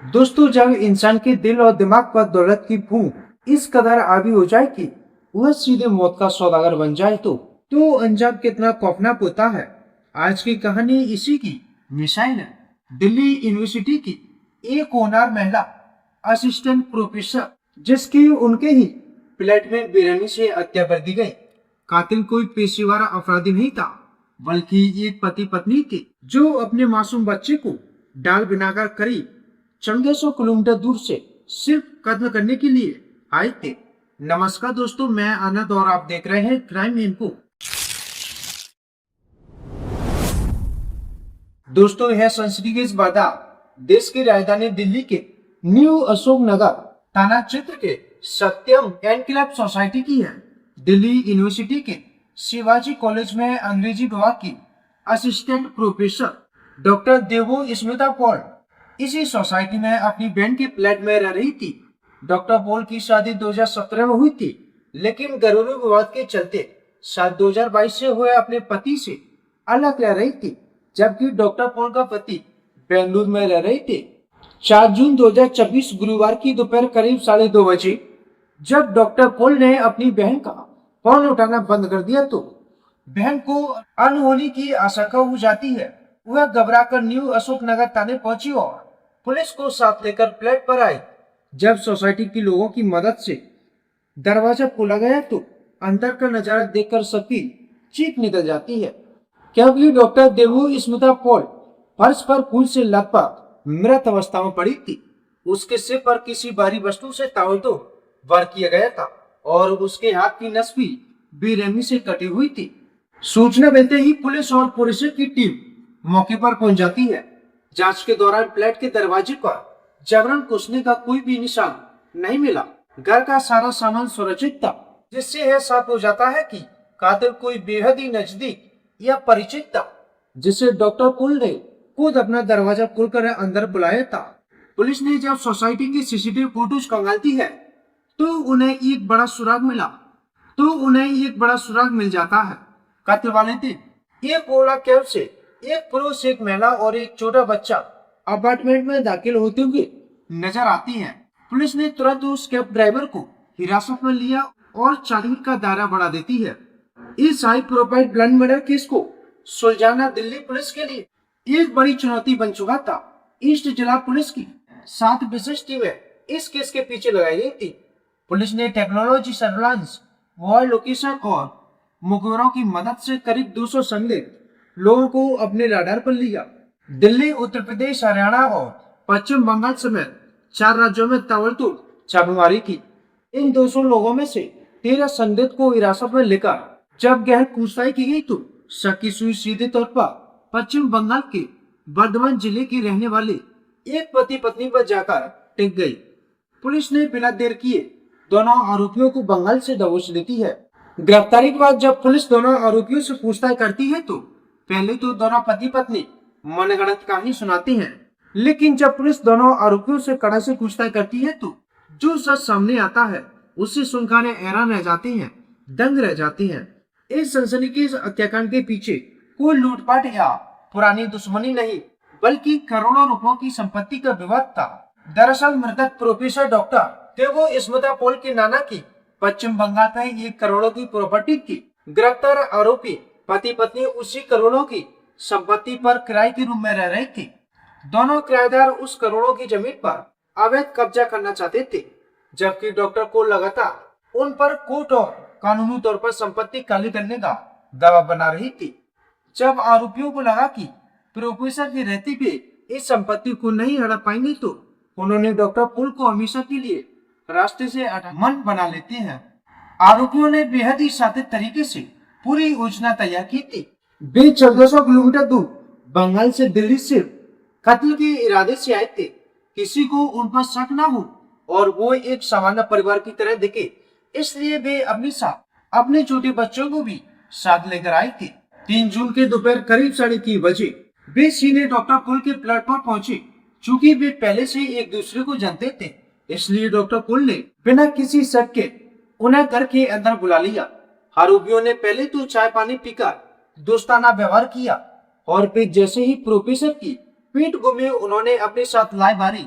दोस्तों, जब इंसान के दिल और दिमाग पर दौलत की भूख इस कदर हावी हो जाए कि वह सीधे मौत का सौदागर बन जाए तो अंजाम कितना खौफनाक होता है। आज की कहानी इसी की मिसाइल है। दिल्ली यूनिवर्सिटी की एक होनहार महिला असिस्टेंट प्रोफेसर, जिसकी उनके ही फ्लैट में बेरहमी से हत्या कर दी गई। कातिल कोई पेशेवर अपराधी नहीं था, बल्कि एक पति पत्नी थे जो अपने मासूम बच्चे को डाल बनाकर करीब 1400 किलोमीटर दूर से सिर्फ कत्ल करने के लिए आए थे। नमस्कार दोस्तों, मैं आनंद और आप देख रहे हैं क्राइम इन्फो। दोस्तों, यह सनसनीखेज वारदात देश की राजधानी दिल्ली के न्यू अशोक नगर थाना क्षेत्र के सत्यम एनक्लेव सोसाइटी की है। दिल्ली यूनिवर्सिटी के शिवाजी कॉलेज में अंग्रेजी विभाग की असिस्टेंट प्रोफेसर डॉक्टर देवो स्मिता पॉल इसी सोसाइटी में अपनी बहन के फ्लैट में रह रही थी। डॉक्टर पॉल की शादी 2017 में हुई थी, लेकिन घरेलू विवाद के चलते साल 2022 से हुए अपने पति से अलग रह रही थी, जबकि डॉक्टर पॉल का पति बेंगलुरु में रह रहे थे। 4 जून 2024 गुरुवार की दोपहर करीब 2:30 बजे जब डॉक्टर पॉल ने अपनी बहन का फोन उठाना बंद कर दिया तो बहन को अनहोनी की आशंका हो जाती है। वह घबराकर न्यू अशोक नगर थाने पहुंची और पुलिस को साथ लेकर फ्लैट पर आई। जब सोसाइटी के लोगों की मदद से दरवाजा खोला गया तो अंदर का नजारा देखकर सबकी चीख निकल जाती है, क्योंकि डॉक्टर देवू स्मिता पॉल फर्श पर खून से लथपथ मृत अवस्था में पड़ी थी। उसके सिर पर किसी भारी वस्तु से ताबड़तोड़ वार किया गया था और उसके हाथ की नस भी बेरहमी से कटी हुई थी। सूचना मिलते ही पुलिस और फोरेंसिक की टीम मौके पर पहुंच जाती है। जांच के दौरान फ्लैट के दरवाजे पर जबरन घुसने का कोई भी निशान नहीं मिला। घर का सारा सामान सुरक्षित था, जिससे यह साफ हो जाता है कि कातिल कोई बेहद ही नजदीक या परिचित था, जिसे डॉक्टर पुल ने खुद अपना दरवाजा खोलकर अंदर बुलाया था। पुलिस ने जब सोसाइटी की सीसीटीवी फुटेज खंगालती है तो उन्हें एक बड़ा सुराग मिल जाता है। कातिल वाले दिन एक ओला कैब से एक पुरुष, एक महिला और एक छोटा बच्चा अपार्टमेंट में दाखिल होते हुए नजर आती है। पुलिस ने तुरंत उस कैब ड्राइवर को हिरासत में लिया और छानबीन का दायरा बढ़ा देती है। इस high profile blood murder case को सुलझाना दिल्ली पुलिस के लिए एक बड़ी चुनौती बन चुका था। ईस्ट जिला पुलिस की 7 विशेष टीमें इस केस के पीछे लगाई गई थी। पुलिस ने टेक्नोलॉजी, सर्विलांस, वॉइस लोकेशन और मुखबिरों की मदद से करीब 200 संदिग्ध लोगों को अपने रडार पर लिया। दिल्ली, उत्तर प्रदेश, हरियाणा और पश्चिम बंगाल समेत 4 राज्यों में ताबड़तोड़ छापेमारी की। इन 200 लोगों में से 13 संदिग्ध को हिरासत में लेकर जब गहन पूछताछ की गई तो शक की सुई सीधे तौर पर पश्चिम बंगाल के बर्धमान जिले के रहने वाले एक पति पत्नी पर जाकर टिक गई। पुलिस ने बिना देर किए दोनों आरोपियों को बंगाल से दबोच लेती है। गिरफ्तारी के बाद जब पुलिस दोनों आरोपियों से पूछताछ करती है तो पहले तो दोनों पति पत्नी मनगढ़ंत कहानी सुनाती हैं, लेकिन जब पुलिस दोनों आरोपियों से कड़ा से पूछताछ करती है तो जो सच सामने आता है उससे सुनकर हैरान रह जाती हैं, दंग रह जाती हैं। इस सनसनीखेज हत्याकांड के पीछे कोई लूटपाट या पुरानी दुश्मनी नहीं, बल्कि करोड़ों रुपयों की संपत्ति का विवाद था। दरअसल मृतक प्रोफेसर डॉक्टर देवो स्मिता पॉल के नाना की पश्चिम बंगाल में 1 करोड़ की प्रॉपर्टी थी। गिरफ्तार आरोपी पति पत्नी उसी करोड़ों की संपत्ति पर किराए के रूम में रह रहे थे। दोनों किराएदार उस करोड़ों की जमीन पर अवैध कब्जा करना चाहते थे, जबकि डॉक्टर को लगातार उन पर कोर्ट और कानूनी तौर पर संपत्ति खाली करने का दबाव बना रही थी। जब आरोपियों को लगा कि प्रोफेसर के रहते हुए इस संपत्ति को नहीं हड़प पाएंगे तो उन्होंने डॉक्टर पुल को हमेशा के लिए रास्ते से मन बना लेते हैं। आरोपियों ने बेहद ही सादे तरीके से पूरी योजना तैयार की थी। वे 1400 किलोमीटर दूर बंगाल से दिल्ली से कत्ल के इरादे से आए थे। किसी को उन पर शक न हो और वो एक सामान्य परिवार की तरह दिखे, इसलिए वे अपने साथ अपने छोटे बच्चों को भी साथ लेकर आए थे। 3 जून के दोपहर करीब 3:30 बजे वे सीधे डॉक्टर पुल के फ्लैट पर पहुंचे। चूंकि वे पहले से एक दूसरे को जानते थे, इसलिए डॉक्टर पुल ने बिना किसी शक के उन्हें घर के अंदर बुला लिया। आरोपियों ने पहले तो चाय पानी पीकर दोस्ताना व्यवहार किया और फिर जैसे ही प्रोफेसर की पीठ घूमी, उन्होंने अपने साथ लाए भारी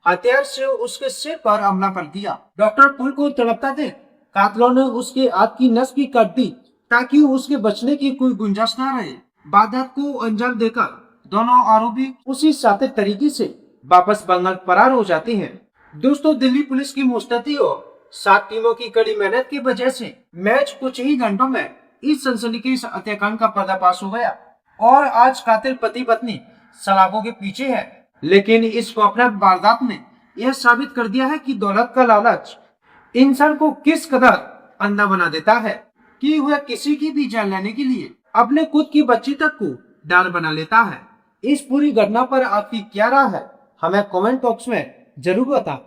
हथियार से उसके सिर पर हमला कर दिया। डॉक्टर पुल को तड़पता देख कातिलों ने उसके हाथ की नस भी काट दी ताकि उसके बचने की कोई गुंजाइश न रहे। वारदात को अंजाम देकर दोनों आरोपी उसी सादे तरीके से वापस बंगाल फरार हो जाते हैं। दोस्तों, दिल्ली पुलिस की मुस्तैदी और 7 टीमों की कड़ी मेहनत की वजह से मैच कुछ ही घंटों में इस सनसनीखेज हत्याकांड का पर्दाफाश हो गया और आज कातिल पति पत्नी सलाखों के पीछे है। लेकिन इस खौफनाक वारदात ने यह साबित कर दिया है कि दौलत का लालच इंसान को किस कदर अंधा बना देता है कि वह किसी की भी जान लेने के लिए अपने खुद की बच्ची तक को डर बना लेता है। इस पूरी घटना पर आपकी क्या राय है, हमें कमेंट बॉक्स में जरूर बताएं।